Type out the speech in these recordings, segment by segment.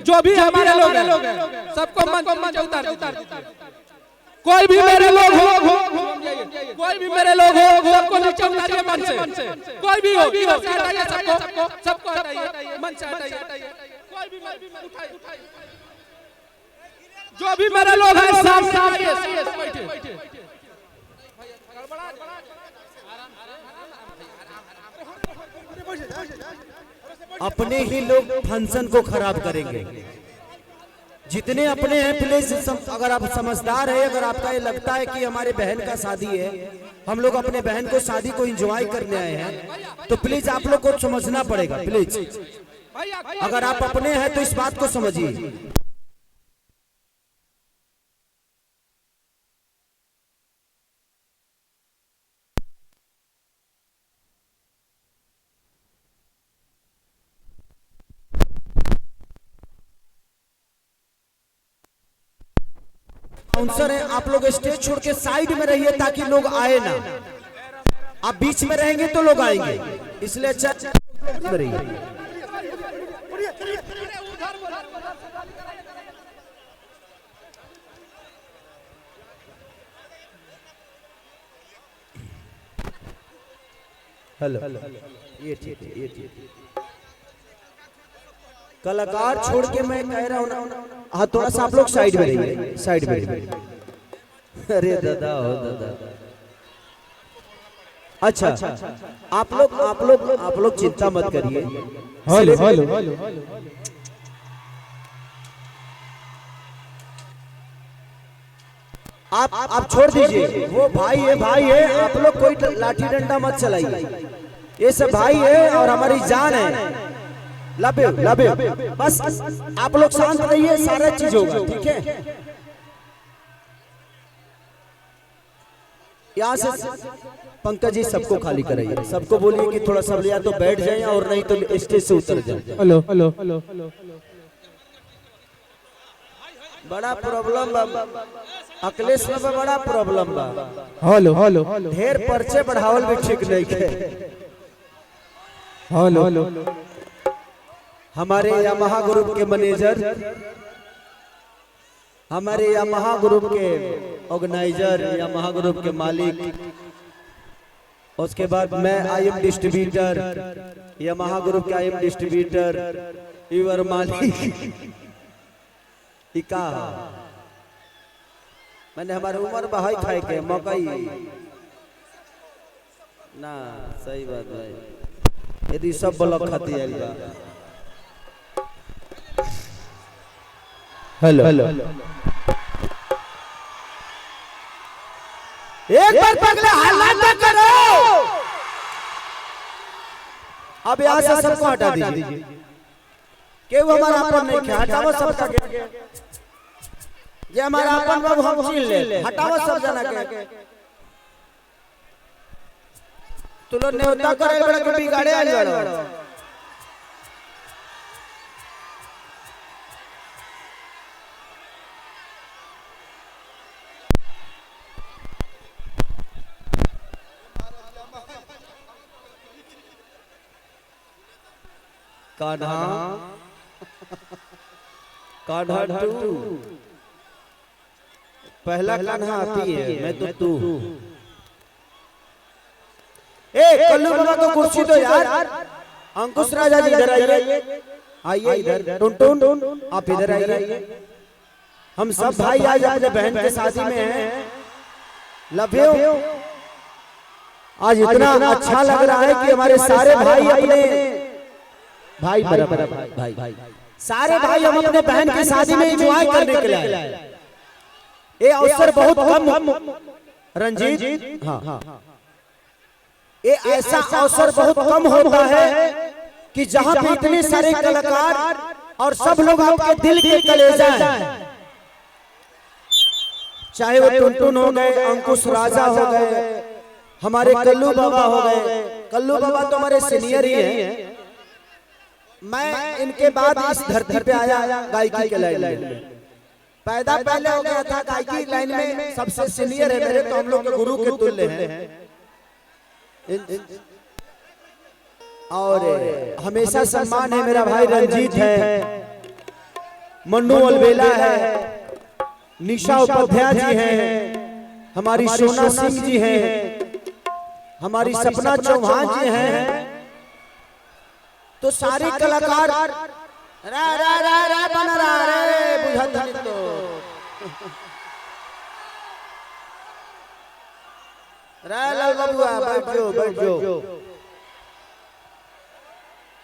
जो भी हमारे लोग हैं सबको मंच उतार। कोई भी मेरे लोग हो, कोई भी मेरे लोग हो, सबको नीचे उतारिए मंच से। कोई भी हो, इधर से हटाइए सबको हटाइए, मंच से हटाइए। कोई भी उठाइए, जो भी मेरे लोग हैं सामने आइए। अपने ही लोग फंक्शन को खराब करेंगे। जितने अपने हैं प्लीज, अगर आप समझदार है, अगर आपका ये लगता है कि हमारे बहन का शादी है, हम लोग अपने बहन को शादी को एंजॉय करने आए हैं, तो प्लीज आप लोग को समझना पड़ेगा। प्लीज अगर आप अपने हैं तो इस बात को समझिए। बाउंसर है, आप लोग स्टेज छोड़ के साइड में रहिए ताकि लोग आए ना। आप बीच में रहेंगे तो लोग आएंगे, इसलिए अच्छा रहिए। हेलो, ये ठीक है, ये ठीक है। कलाकार छोड़ के मैं कह रहा हूँ ना, हाँ थोड़ा सा आप लोग साइड में रहिए, साइड में रहिए। अरे दादा हो दादा। अच्छा, आप लोग चिंता मत करिए। हेलो, आप छोड़ दीजिए, वो भाई है, आप लोग कोई लाठी डंडा मत चलाइए। ये सब भाई है और हमारी जान है। लबे बस आप लोग शांत रहिए, सारा चीज होगा, ठीक है। यहाँ से पंकज जी सबको खाली कराइए, सबको बोलिए कि थोड़ा सब या तो बैठ जाए और नहीं तो स्टेज से उतर जाए। हेलो, बड़ा प्रॉब्लम बा अखिलेश में, बड़ा प्रॉब्लम बा। हेलो, ढेर पर्चे बढ़ावल भी ठीक नहीं है। हेलो, हमारे यामाहा ग्रुप के मैनेजर, हमारे यामाहा ग्रुप के ऑर्गेनाइजर, यामाहा ग्रुप के मालिक, उसके बाद मैं आईएम डिस्ट्रीब्यूटर, यामाहा ग्रुप के आईएम डिस्ट्रीब्यूटर, यूर मालिक इका मैंने हमारे उम्र बहाई खाए के मकई ना। सही बात भाई, यदि सब ब्लॉक खाती है। हेलो, एक बार पगले हल्ला न करो। अब यहाँ से सबको हटा दीजिए, क्यों हमारा अपन नहीं किया, हटाओ सब के। ये हमारा अपन बाबू हम छीन ले, हटाओ सब जना के। तू लोग न्योता करे बड़ा के बिगाड़े आ जाओ। कान्हा टू पहला कान्हा आती है, मैं तो तू। कल्लू बाबा को कुर्सी दो यार। अंकुश राजा जी इधर आइए, इधर टुन आप इधर आइए। हम सब भाई आज अपने बहन के शादी में हैं। लभ्यो आज इतना अच्छा लग रहा है कि हमारे सारे भाई अपने भाई सारे भाई हम अपने बहन की शादी में एंजॉय करने के लिए। ये अवसर बहुत कम रंजीत, हाँ, ये ऐसा अवसर बहुत कम होता है कि जहां पे इतने सारे कलाकार और सब लोग आपके दिल के कलेजा हैं। चाहे वो टुनटुन हो गए, अंकुश राजा हो गए, हमारे कल्लू बाबा हो गए। कल्लू बाबा तो हमारे सीनियर ही हैं। मैं इनके बाद इस धरती पे आया गायकी के लाइन में। पैदा पहले हो गया था गायकी लाइन में, सबसे सीनियर है मेरे, तो हम लोग के गुरु के तुल्य हैं। और हमेशा सम्मान है, मेरा भाई रंजीत है, मन्नू अलबेला है, निशा उपाध्याय जी हैं, हमारी सोना सिंह जी हैं, हमारी सपना चौहान जी हैं। तो सारे कलाकार रा रा रा रा बन रहा रे बुझत हनी तो रा ला बबुआ बैठ जो।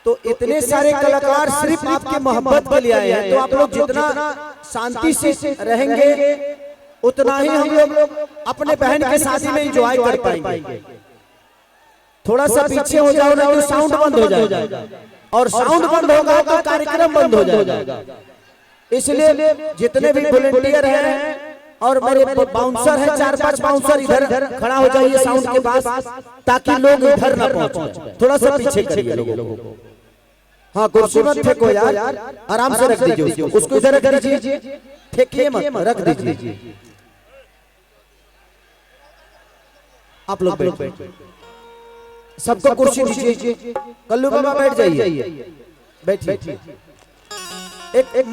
तो इतने सारे कलाकार सिर्फ आपकी मोहब्बत के लिए आए हैं। तो आप लोग जितना शांति से रहेंगे उतना ही हम लोग अपने बहन के शादी में एंजॉय कर पाएंगे। थोड़ा सा पीछे हो जाओ ना तो साउंड बंद हो जाएगा, और साउंड बंद होगा तो कार्यक्रम बंद हो जाएगा। इसलिए जितने भी वॉलंटियर हैं और मेरे बाउंसर हैं, 4-5 बाउंसर इधर खड़ा हो जाइए साउंड के पास, ताकि लोग इधर ना पहुंचे। थोड़ा सा पीछे करिए लोगों को। हाँ, कुर्सी मत फेंको यार, आराम से रख दीजिए उसको, इधर रख दीजिए, फेंकिए मत, रख दीजिए। आप लोग बैठ, सबको कुर्सी दीजिए। कल्लू बाबा बैठ जाइए, बैठिए। एक